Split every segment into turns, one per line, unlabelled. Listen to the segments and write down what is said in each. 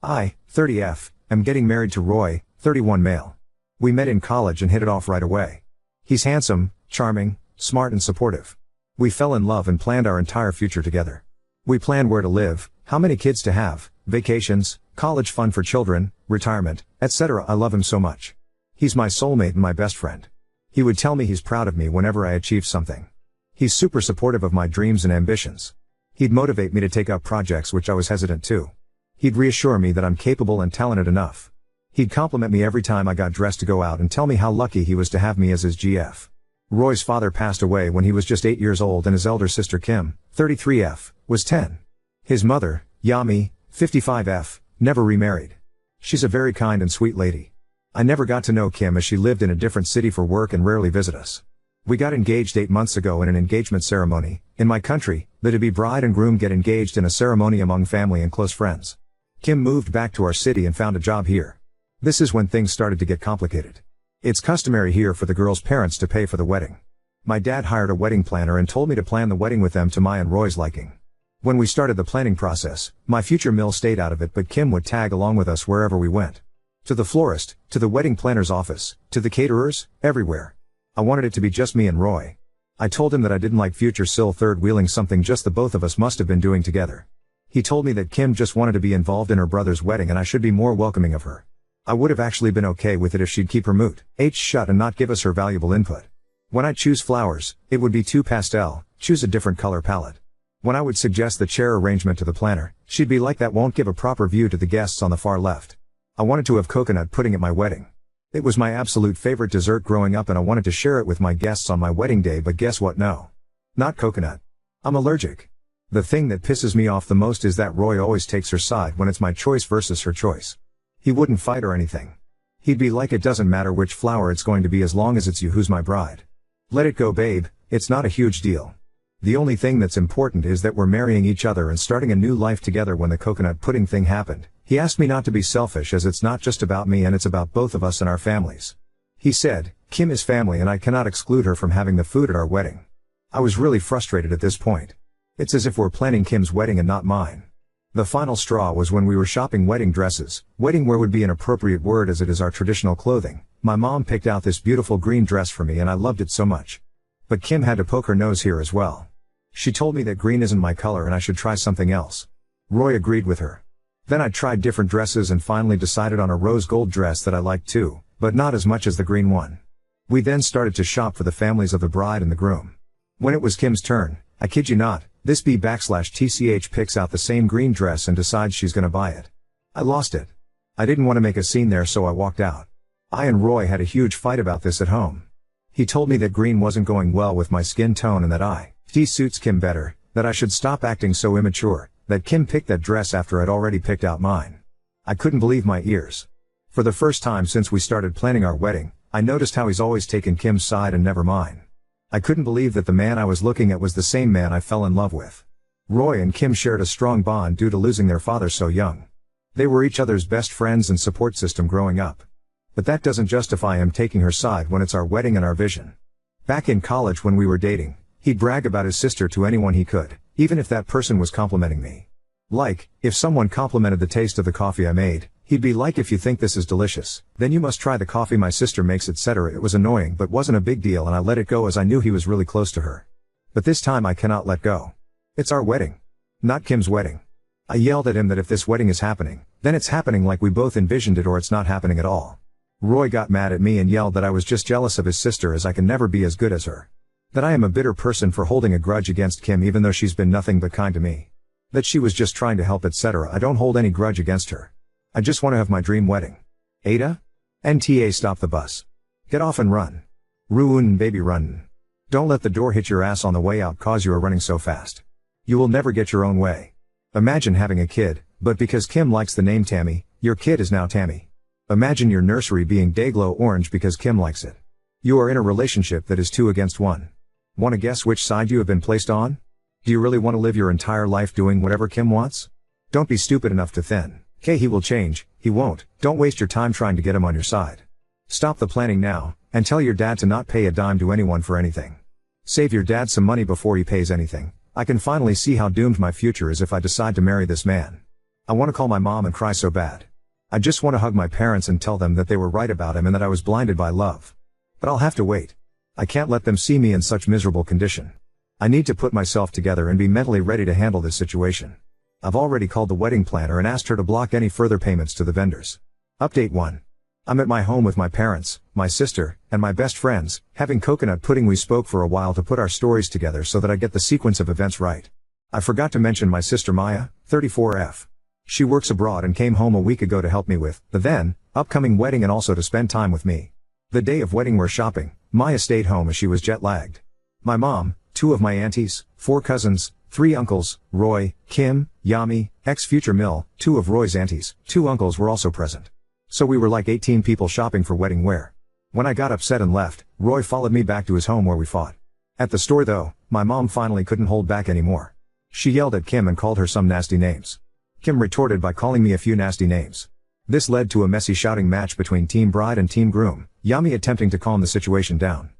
I, 30F, am getting married to Roy, 31 male. We met in college and hit it off right away. He's handsome, charming, smart and supportive. We fell in love and planned our entire future together. We planned where to live, how many kids to have, vacations, college fund for children, retirement, etc. I love him so much. He's my soulmate and my best friend. He would tell me he's proud of me whenever I achieve something. He's super supportive of my dreams and ambitions. He'd motivate me to take up projects which I was hesitant to. He'd reassure me that I'm capable and talented enough. He'd compliment me every time I got dressed to go out and tell me how lucky he was to have me as his GF. Roy's father passed away when he was just 8 years old and his elder sister Kim, 33F, was 10. His mother, Yami, 55F, never remarried. She's a very kind and sweet lady. I never got to know Kim as she lived in a different city for work and rarely visit us. We got engaged 8 months ago in an engagement ceremony. In my country, the to-be bride and groom get engaged in a ceremony among family and close friends. Kim moved back to our city and found a job here. This is when things started to get complicated. It's customary here for the girl's parents to pay for the wedding. My dad hired a wedding planner and told me to plan the wedding with them to my and Roy's liking. When we started the planning process, my future mill stayed out of it, but Kim would tag along with us wherever we went. To the florist, to the wedding planner's office, to the caterers, everywhere. I wanted it to be just me and Roy. I told him that I didn't like future Sil third-wheeling something just the both of us must have been doing together. He told me that Kim just wanted to be involved in her brother's wedding and I should be more welcoming of her. I would have actually been okay with it if she'd keep her moot shut and not give us her valuable input. When I choose flowers, it would be too pastel, choose a different color palette. When I would suggest the chair arrangement to the planner, she'd be like, that won't give a proper view to the guests on the far left. I wanted to have coconut pudding at my wedding. It was my absolute favorite dessert growing up and I wanted to share it with my guests on my wedding day, but guess what? No. Not coconut. I'm allergic. The thing that pisses me off the most is that Roy always takes her side when it's my choice versus her choice. He wouldn't fight or anything. He'd be like, it doesn't matter which flower it's going to be as long as it's you who's my bride. Let it go, babe, it's not a huge deal. The only thing that's important is that we're marrying each other and starting a new life together. When the coconut pudding thing happened, he asked me not to be selfish as it's not just about me and it's about both of us and our families. He said, Kim is family and I cannot exclude her from having the food at our wedding. I was really frustrated at this point. It's as if we're planning Kim's wedding and not mine. The final straw was when we were shopping wedding dresses. Wedding wear would be an appropriate word as it is our traditional clothing. My mom picked out this beautiful green dress for me and I loved it so much. But Kim had to poke her nose here as well. She told me that green isn't my color and I should try something else. Roy agreed with her. Then I tried different dresses and finally decided on a rose gold dress that I liked too, but not as much as the green one. We then started to shop for the families of the bride and the groom. When it was Kim's turn, I kid you not, this B/TCH picks out the same green dress and decides she's gonna buy it. I lost it. I didn't want to make a scene there, so I walked out. I and Roy had a huge fight about this at home. He told me that green wasn't going well with my skin tone and that T suits Kim better, that I should stop acting so immature, that Kim picked that dress after I'd already picked out mine. I couldn't believe my ears. For the first time since we started planning our wedding, I noticed how he's always taken Kim's side and never mine. I couldn't believe that the man I was looking at was the same man I fell in love with. Roy and Kim shared a strong bond due to losing their father so young. They were each other's best friends and support system growing up. But that doesn't justify him taking her side when it's our wedding and our vision. Back in college when we were dating, he'd brag about his sister to anyone he could, even if that person was complimenting me. Like, if someone complimented the taste of the coffee I made, he'd be like, if you think this is delicious, then you must try the coffee my sister makes, etc. It was annoying but wasn't a big deal and I let it go as I knew he was really close to her. But this time I cannot let go. It's our wedding. Not Kim's wedding. I yelled at him that if this wedding is happening, then it's happening like we both envisioned it or it's not happening at all. Roy got mad at me and yelled that I was just jealous of his sister as I can never be as good as her. That I am a bitter person for holding a grudge against Kim even though she's been nothing but kind to me. That she was just trying to help, etc. I don't hold any grudge against her. I just want to have my dream wedding. Ada? NTA, stop the bus. Get off and run. Ruun baby run. Don't let the door hit your ass on the way out cause you are running so fast. You will never get your own way. Imagine having a kid, but because Kim likes the name Tammy, your kid is now Tammy. Imagine your nursery being Dayglow Orange because Kim likes it. You are in a relationship that is 2 against 1. Want to guess which side you have been placed on? Do you really want to live your entire life doing whatever Kim wants? Don't be stupid enough to think, okay, he will change, he won't. Don't waste your time trying to get him on your side. Stop the planning now, and tell your dad to not pay a dime to anyone for anything. Save your dad some money before he pays anything. I can finally see how doomed my future is if I decide to marry this man. I want to call my mom and cry so bad. I just want to hug my parents and tell them that they were right about him and that I was blinded by love. But I'll have to wait. I can't let them see me in such miserable condition. I need to put myself together and be mentally ready to handle this situation. I've already called the wedding planner and asked her to block any further payments to the vendors. Update 1. I'm at my home with my parents, my sister, and my best friends, having coconut pudding. We spoke for a while to put our stories together so that I get the sequence of events right. I forgot to mention my sister Maya, 34F. She works abroad and came home a week ago to help me with the then upcoming wedding and also to spend time with me. The day of wedding we're shopping. Maya stayed home as she was jet lagged. My mom, 2 of my aunties, 4 cousins, 3 uncles, Roy, Kim, Yami, ex-future Mill, 2 of Roy's aunties, 2 uncles were also present. So we were like 18 people shopping for wedding wear. When I got upset and left, Roy followed me back to his home where we fought. At the store though, my mom finally couldn't hold back anymore. She yelled at Kim and called her some nasty names. Kim retorted by calling me a few nasty names. This led to a messy shouting match between Team Bride and Team Groom, Yami attempting to calm the situation down.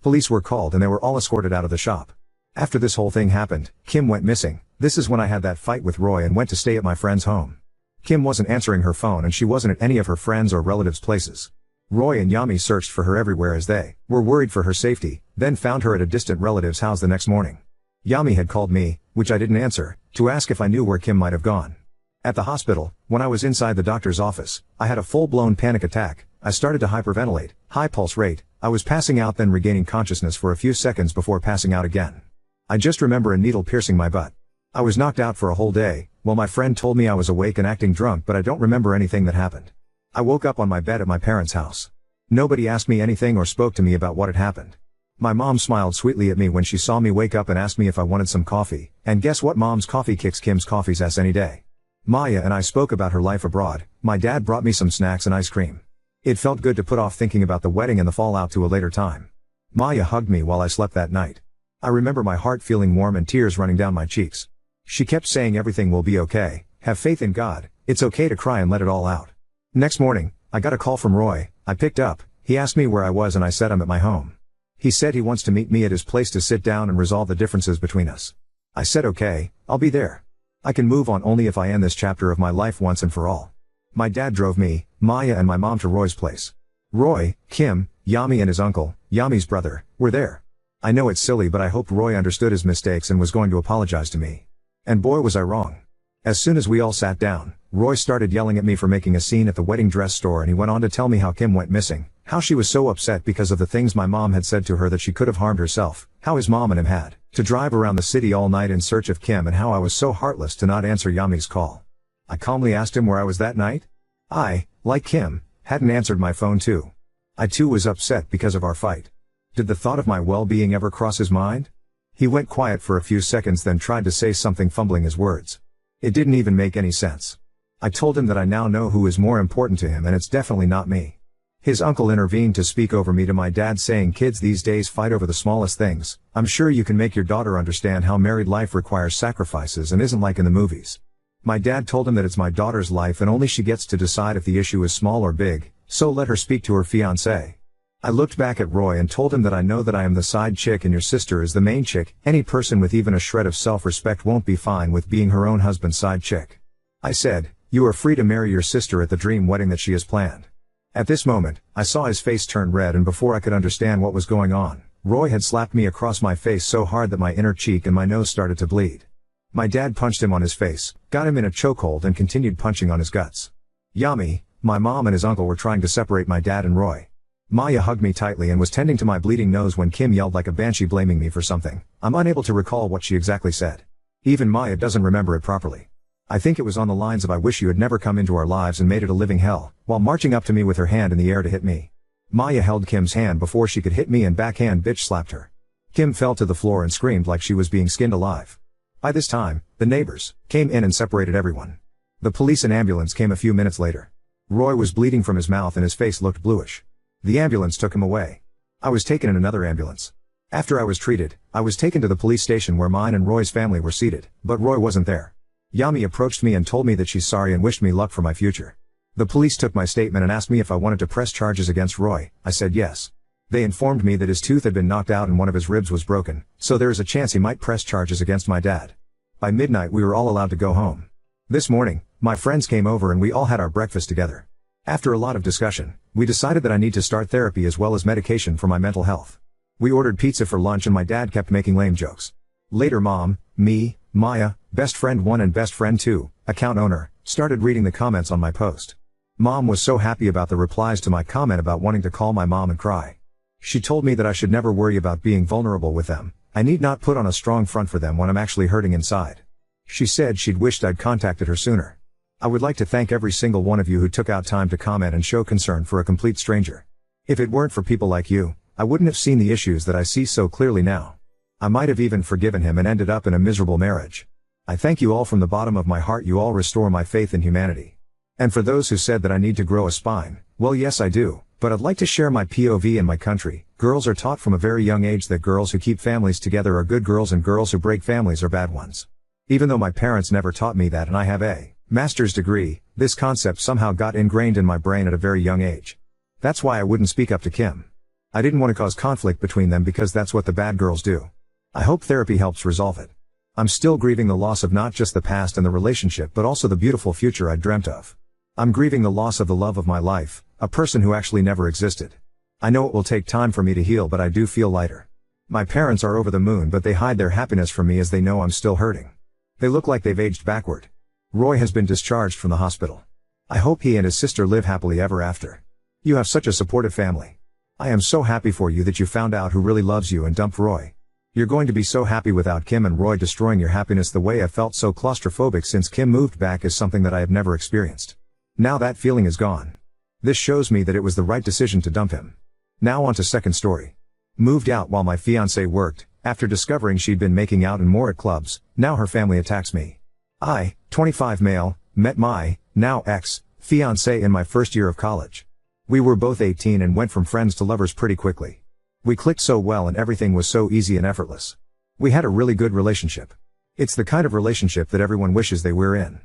Police were called and they were all escorted out of the shop. After this whole thing happened, Kim went missing. This is when I had that fight with Roy and went to stay at my friend's home. Kim wasn't answering her phone and she wasn't at any of her friends' or relatives' places. Roy and Yami searched for her everywhere as they were worried for her safety, then found her at a distant relative's house the next morning. Yami had called me, which I didn't answer, to ask if I knew where Kim might have gone. At the hospital, when I was inside the doctor's office, I had a full-blown panic attack. I started to hyperventilate, high pulse rate. I was passing out then regaining consciousness for a few seconds before passing out again. I just remember a needle piercing my butt. I was knocked out for a whole day, while my friend told me I was awake and acting drunk, but I don't remember anything that happened. I woke up on my bed at my parents' house. Nobody asked me anything or spoke to me about what had happened. My mom smiled sweetly at me when she saw me wake up and asked me if I wanted some coffee, and guess what? Mom's coffee kicks Kim's coffee's ass any day. Maya and I spoke about her life abroad. My dad brought me some snacks and ice cream. It felt good to put off thinking about the wedding and the fallout to a later time. Maya hugged me while I slept that night. I remember my heart feeling warm and tears running down my cheeks. She kept saying everything will be okay, have faith in God, it's okay to cry and let it all out. Next morning, I got a call from Roy. I picked up. He asked me where I was and I said I'm at my home. He said he wants to meet me at his place to sit down and resolve the differences between us. I said okay, I'll be there. I can move on only if I end this chapter of my life once and for all. My dad drove me, Maya and my mom to Roy's place. Roy, Kim, Yami and his uncle, Yami's brother, were there. I know it's silly but I hoped Roy understood his mistakes and was going to apologize to me. And boy was I wrong. As soon as we all sat down, Roy started yelling at me for making a scene at the wedding dress store and he went on to tell me how Kim went missing, how she was so upset because of the things my mom had said to her that she could have harmed herself, how his mom and him had to drive around the city all night in search of Kim and how I was so heartless to not answer Yami's call. I calmly asked him where I was that night. I, like Kim, hadn't answered my phone too. I too was upset because of our fight. Did the thought of my well-being ever cross his mind? He went quiet for a few seconds then tried to say something fumbling his words. It didn't even make any sense. I told him that I now know who is more important to him and it's definitely not me. His uncle intervened to speak over me to my dad saying kids these days fight over the smallest things. I'm sure you can make your daughter understand how married life requires sacrifices and isn't like in the movies. My dad told him that it's my daughter's life and only she gets to decide if the issue is small or big, so let her speak to her fiancé. I looked back at Roy and told him that I know that I am the side chick and your sister is the main chick. Any person with even a shred of self-respect won't be fine with being her own husband's side chick. I said, you are free to marry your sister at the dream wedding that she has planned. At this moment, I saw his face turn red and before I could understand what was going on, Roy had slapped me across my face so hard that my inner cheek and my nose started to bleed. My dad punched him on his face, got him in a chokehold and continued punching on his guts. Yami, my mom and his uncle were trying to separate my dad and Roy. Maya hugged me tightly and was tending to my bleeding nose when Kim yelled like a banshee blaming me for something. I'm unable to recall what she exactly said. Even Maya doesn't remember it properly. I think it was on the lines of I wish you had never come into our lives and made it a living hell, while marching up to me with her hand in the air to hit me. Maya held Kim's hand before she could hit me and backhand bitch slapped her. Kim fell to the floor and screamed like she was being skinned alive. By this time, the neighbors came in and separated everyone. The police and ambulance came a few minutes later. Roy was bleeding from his mouth and his face looked bluish. The ambulance took him away. I was taken in another ambulance. After I was treated, I was taken to the police station where mine and Roy's family were seated, but Roy wasn't there. Yami approached me and told me that she's sorry and wished me luck for my future. The police took my statement and asked me if I wanted to press charges against Roy. I said yes. They informed me that his tooth had been knocked out and one of his ribs was broken, so there is a chance he might press charges against my dad. By midnight we were all allowed to go home. This morning, my friends came over and we all had our breakfast together. After a lot of discussion, we decided that I need to start therapy as well as medication for my mental health. We ordered pizza for lunch and my dad kept making lame jokes. Later Mom, me, Maya, best friend 1 and best friend 2, account owner, started reading the comments on my post. Mom was so happy about the replies to my comment about wanting to call my mom and cry. She told me that I should never worry about being vulnerable with them. I need not put on a strong front for them when I'm actually hurting inside. She said she'd wished I'd contacted her sooner. I would like to thank every single one of you who took out time to comment and show concern for a complete stranger. If it weren't for people like you, I wouldn't have seen the issues that I see so clearly now. I might have even forgiven him and ended up in a miserable marriage. I thank you all from the bottom of my heart. You all restore my faith in humanity. And for those who said that I need to grow a spine, well yes I do, but I'd like to share my POV in my country. Girls are taught from a very young age that girls who keep families together are good girls and girls who break families are bad ones. Even though my parents never taught me that and I have a master's degree, this concept somehow got ingrained in my brain at a very young age. That's why I wouldn't speak up to Kim. I didn't want to cause conflict between them because that's what the bad girls do. I hope therapy helps resolve it. I'm still grieving the loss of not just the past and the relationship but also the beautiful future I dreamt of. I'm grieving the loss of the love of my life, a person who actually never existed. I know it will take time for me to heal but I do feel lighter. My parents are over the moon but they hide their happiness from me as they know I'm still hurting. They look like they've aged backward. Roy has been discharged from the hospital. I hope he and his sister live happily ever after. You have such a supportive family. I am so happy for you that you found out who really loves you and dumped Roy. You're going to be so happy without Kim and Roy destroying your happiness. The way I felt so claustrophobic since Kim moved back is something that I have never experienced. Now that feeling is gone. This shows me that it was the right decision to dump him. Now on to second story. Moved out while my fiancé worked. After discovering she'd been making out and more at clubs, now her family attacks me. I, 25 male, met my, now ex, fiancé in my first year of college. We were both 18 and went from friends to lovers pretty quickly. We clicked so well and everything was so easy and effortless. We had a really good relationship. It's the kind of relationship that everyone wishes they were in.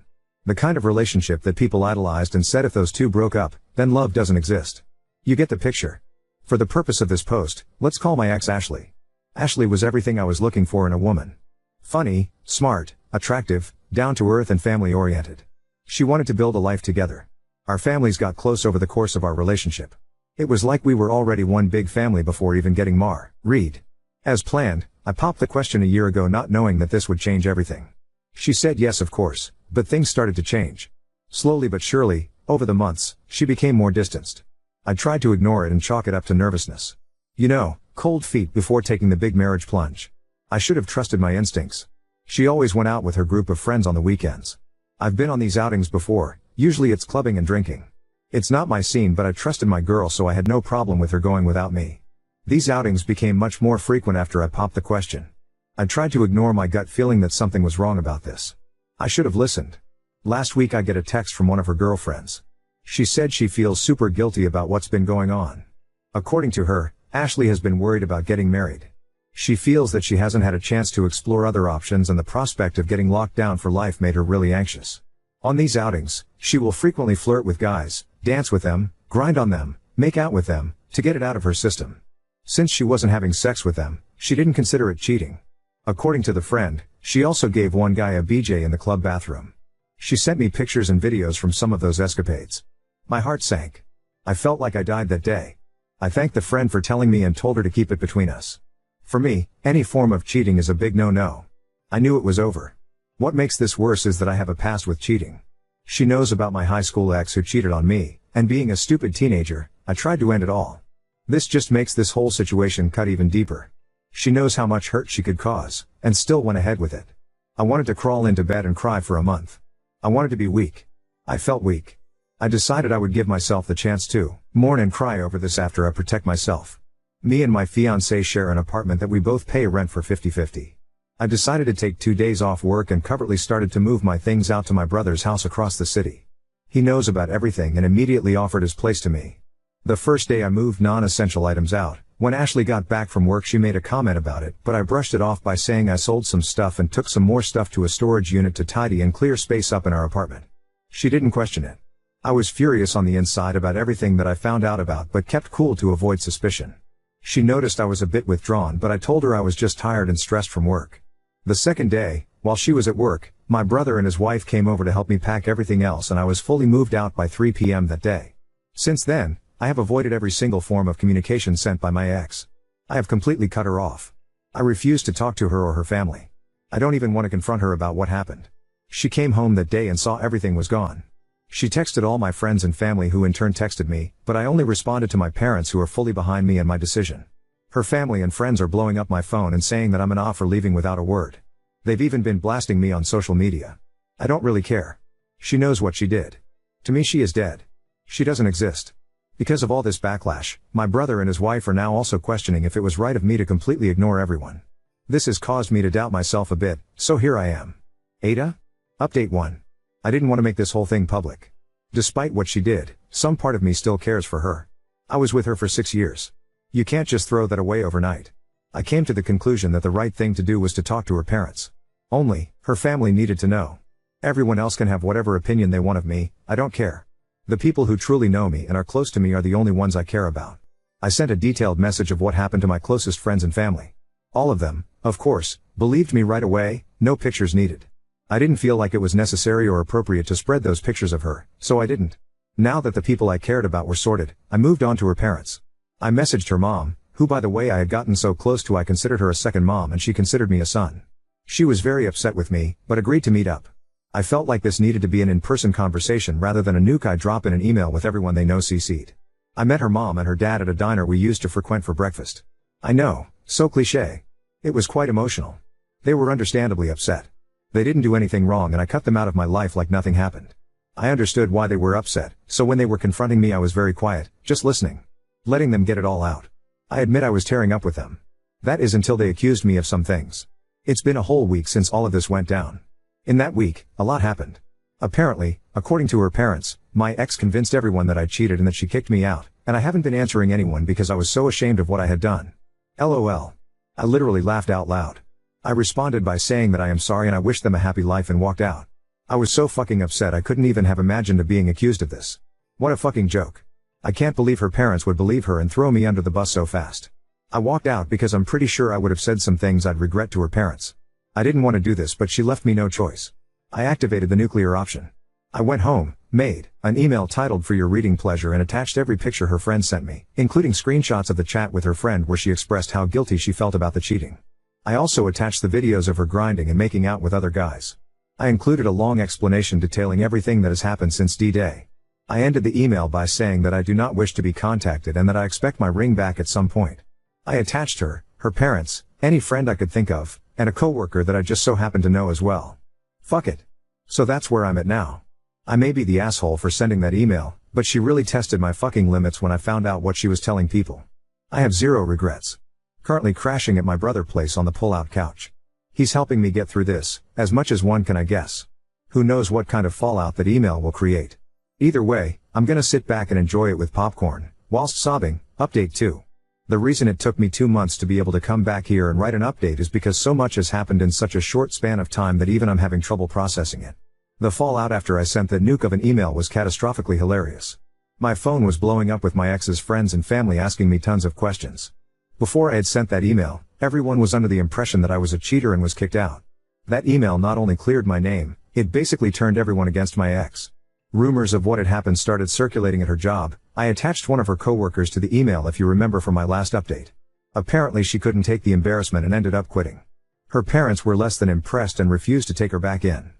The kind of relationship that people idolized and said if those two broke up, then love doesn't exist. You get the picture. For the purpose of this post, let's call my ex Ashley. Ashley was everything I was looking for in a woman. Funny, smart, attractive, down to earth and family oriented. She wanted to build a life together. Our families got close over the course of our relationship. It was like we were already one big family before even getting married. As planned, I popped the question a year ago not knowing that this would change everything. She said yes of course, but things started to change. Slowly but surely, over the months, she became more distanced. I tried to ignore it and chalk it up to nervousness. You know, cold feet before taking the big marriage plunge. I should have trusted my instincts. She always went out with her group of friends on the weekends. I've been on these outings before, usually it's clubbing and drinking. It's not my scene but I trusted my girl so I had no problem with her going without me. These outings became much more frequent after I popped the question. I tried to ignore my gut feeling that something was wrong about this. I should have listened. Last week I get a text from one of her girlfriends. She said she feels super guilty about what's been going on. According to her, Ashley has been worried about getting married. She feels that she hasn't had a chance to explore other options and the prospect of getting locked down for life made her really anxious. On these outings, she will frequently flirt with guys, dance with them, grind on them, make out with them, to get it out of her system. Since she wasn't having sex with them, she didn't consider it cheating. According to the friend, she also gave one guy a BJ in the club bathroom. She sent me pictures and videos from some of those escapades. My heart sank. I felt like I died that day. I thanked the friend for telling me and told her to keep it between us. For me, any form of cheating is a big no-no. I knew it was over. What makes this worse is that I have a past with cheating. She knows about my high school ex who cheated on me, and being a stupid teenager, I tried to end it all. This just makes this whole situation cut even deeper. She knows how much hurt she could cause, and still went ahead with it. I wanted to crawl into bed and cry for a month. I wanted to be weak. I felt weak. I decided I would give myself the chance to mourn and cry over this after I protect myself. Me and my fiancé share an apartment that we both pay rent for 50-50. I decided to take 2 days off work and covertly started to move my things out to my brother's house across the city. He knows about everything and immediately offered his place to me. The first day I moved non-essential items out. When Ashley got back from work she made a comment about it, but I brushed it off by saying I sold some stuff and took some more stuff to a storage unit to tidy and clear space up in our apartment. She didn't question it. I was furious on the inside about everything that I found out about but kept cool to avoid suspicion. She noticed I was a bit withdrawn but I told her I was just tired and stressed from work. The second day, while she was at work, My brother and his wife came over to help me pack everything else, and I was fully moved out by 3 p.m. that day. Since then, I have avoided every single form of communication sent by my ex. I have completely cut her off. I refuse to talk to her or her family. I don't even want to confront her about what happened. She came home that day and saw everything was gone. She texted all my friends and family, who in turn texted me, but I only responded to my parents, who are fully behind me and my decision. Her family and friends are blowing up my phone and saying that I'm an off for leaving without a word. They've even been blasting me on social media. I don't really care. She knows what she did. To me, she is dead. She doesn't exist. Because of all this backlash, my brother and his wife are now also questioning if it was right of me to completely ignore everyone. This has caused me to doubt myself a bit, so here I am. Ada? Update 1. I didn't want to make this whole thing public. Despite what she did, some part of me still cares for her. I was with her for 6 years. You can't just throw that away overnight. I came to the conclusion that the right thing to do was to talk to her parents. Only, her family needed to know. Everyone else can have whatever opinion they want of me, I don't care. The people who truly know me and are close to me are the only ones I care about. I sent a detailed message of what happened to my closest friends and family. All of them, of course, believed me right away, no pictures needed. I didn't feel like it was necessary or appropriate to spread those pictures of her, so I didn't. Now that the people I cared about were sorted, I moved on to her parents. I messaged her mom, who by the way I had gotten so close to I considered her a second mom and she considered me a son. She was very upset with me, but agreed to meet up. I felt like this needed to be an in-person conversation rather than a nuke I drop in an email with everyone they know CC'd. I met her mom and her dad at a diner we used to frequent for breakfast. I know, so cliché. It was quite emotional. They were understandably upset. They didn't do anything wrong and I cut them out of my life like nothing happened. I understood why they were upset, so when they were confronting me I was very quiet, just listening. Letting them get it all out. I admit I was tearing up with them. That is until they accused me of some things. It's been a whole week since all of this went down. In that week, a lot happened. Apparently, according to her parents, my ex convinced everyone that I cheated and that she kicked me out, and I haven't been answering anyone because I was so ashamed of what I had done. LOL. I literally laughed out loud. I responded by saying that I am sorry and I wished them a happy life and walked out. I was so fucking upset I couldn't even have imagined of being accused of this. What a fucking joke. I can't believe her parents would believe her and throw me under the bus so fast. I walked out because I'm pretty sure I would have said some things I'd regret to her parents. I didn't want to do this, but she left me no choice. I activated the nuclear option. I went home, made an email titled "For Your Reading Pleasure" and attached every picture her friend sent me, including screenshots of the chat with her friend where she expressed how guilty she felt about the cheating. I also attached the videos of her grinding and making out with other guys. I included a long explanation detailing everything that has happened since D-Day. I ended the email by saying that I do not wish to be contacted and that I expect my ring back at some point. I attached her parents, any friend I could think of, and a coworker that I just so happened to know as well. Fuck it. So that's where I'm at now. I may be the asshole for sending that email, but she really tested my fucking limits when I found out what she was telling people. I have zero regrets. Currently crashing at my brother's place on the pull-out couch. He's helping me get through this, as much as one can I guess. Who knows what kind of fallout that email will create. Either way, I'm gonna sit back and enjoy it with popcorn, whilst sobbing. Update 2. The reason it took me 2 months to be able to come back here and write an update is because so much has happened in such a short span of time that even I'm having trouble processing it. The fallout after I sent the nuke of an email was catastrophically hilarious. My phone was blowing up with my ex's friends and family asking me tons of questions. Before I had sent that email, everyone was under the impression that I was a cheater and was kicked out. That email not only cleared my name, it basically turned everyone against my ex. Rumors of what had happened started circulating at her job. I attached one of her coworkers to the email if you remember from my last update. Apparently she couldn't take the embarrassment and ended up quitting. Her parents were less than impressed and refused to take her back in.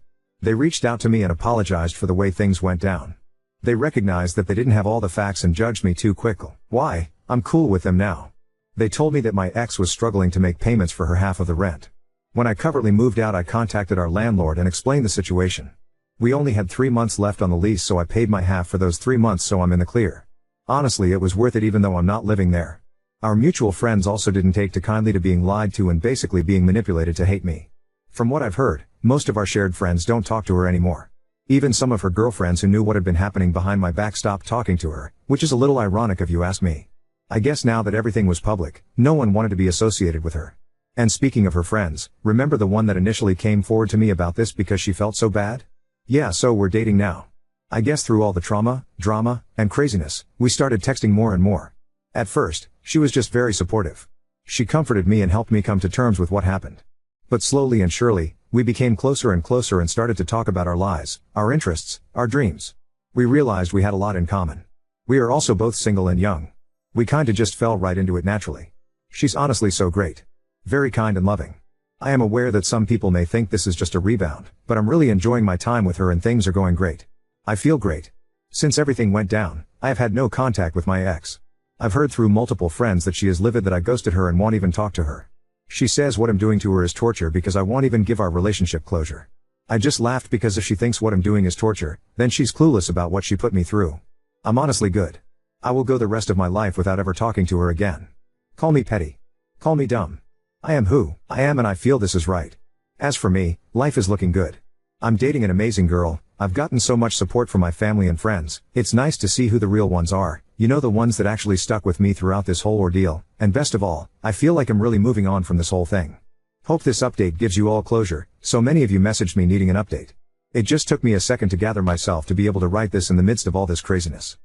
They reached out to me and apologized for the way things went down. They recognized that they didn't have all the facts and judged me too quickly. Why? I'm cool with them now. They told me that my ex was struggling to make payments for her half of the rent. When I covertly moved out, I contacted our landlord and explained the situation. We only had 3 months left on the lease, so I paid my half for those 3 months, so I'm in the clear. Honestly, it was worth it even though I'm not living there. Our mutual friends also didn't take too kindly to being lied to and basically being manipulated to hate me. From what I've heard, most of our shared friends don't talk to her anymore. Even some of her girlfriends who knew what had been happening behind my back stopped talking to her, which is a little ironic if you ask me. I guess now that everything was public, no one wanted to be associated with her. And speaking of her friends, remember the one that initially came forward to me about this because she felt so bad? Yeah, so we're dating now. I guess through all the trauma, drama, and craziness, we started texting more and more. At first, she was just very supportive. She comforted me and helped me come to terms with what happened. But slowly and surely, We became closer and closer and started to talk about our lives, our interests, our dreams. We realized we had a lot in common. We are also both single and young. We kinda just fell right into it naturally. She's honestly so great. Very kind and loving. I am aware that some people may think this is just a rebound, but I'm really enjoying my time with her and things are going great. I feel great. Since everything went down, I have had no contact with my ex. I've heard through multiple friends that she is livid that I ghosted her and won't even talk to her. She says what I'm doing to her is torture because I won't even give our relationship closure. I just laughed because if she thinks what I'm doing is torture, then she's clueless about what she put me through. I'm honestly good. I will go the rest of my life without ever talking to her again. Call me petty. Call me dumb. I am who I am and I feel this is right. As for me, life is looking good. I'm dating an amazing girl, I've gotten so much support from my family and friends, it's nice to see who the real ones are, you know, the ones that actually stuck with me throughout this whole ordeal, and best of all, I feel like I'm really moving on from this whole thing. Hope this update gives you all closure, so many of you messaged me needing an update. It just took me a second to gather myself to be able to write this in the midst of all this craziness.